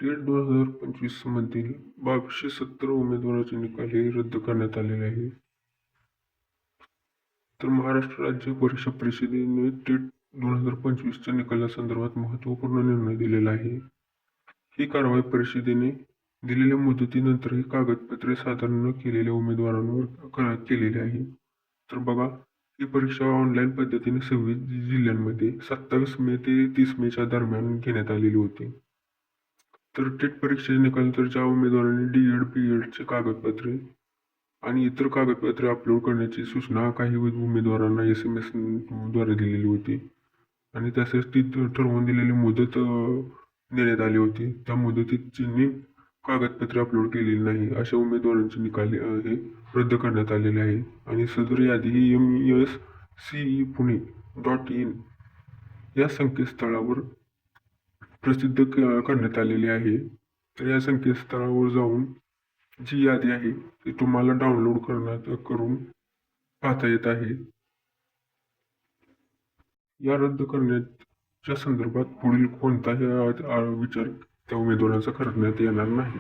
TET 2025 मधील 2270 उमेदवारांचे निकाल हे रद्द करण्यात आलेले आहे. तर महाराष्ट्र राज्य परीक्षा परिषदेने टेट 2025च्या निकालासंदर्भात महत्त्वपूर्ण निर्णय दिलेला आहे. ही कारवाई परिषदेने दिलेल्या मुदतीनंतरही कागदपत्रे सादर न केलेल्या उमेदवारांवर केलेली आहे. तर बघा, ही परीक्षा ऑनलाईन पद्धतीने 26 जिल्ह्यांमध्ये 27 मे ते 30 मेच्या दरम्यान घेण्यात आलेली होती. तर टेट परीक्षेचे निकाल तर ज्या उमेदवारांनी डी.एड. बी.एडचे कागदपत्रे आणि इतर कागदपत्रे अपलोड करण्याची सूचना काही उमेदवारांना SMS द्वारे दिलेली होती आणि तसेच ती ठरवून दिलेली मुदत देण्यात आली होती. त्या मुदतीत ज्यांनी कागदपत्रे अपलोड केलेली नाही अशा उमेदवारांचे निकाल हे रद्द करण्यात आलेले आहे आणि सदर यादी ही MESCE-Pune.in या संकेतस्थळावर प्रसिद्ध करण्यात आलेली आहे. तर या संकेतस्थळावर जाऊन जी यादी आहे ती तुम्हाला डाउनलोड करून पाहता येत आहे. या रद्द करण्याच्या संदर्भात पुढील कोणताही विचार त्या उमेदवाराचा करण्यात येणार नाही.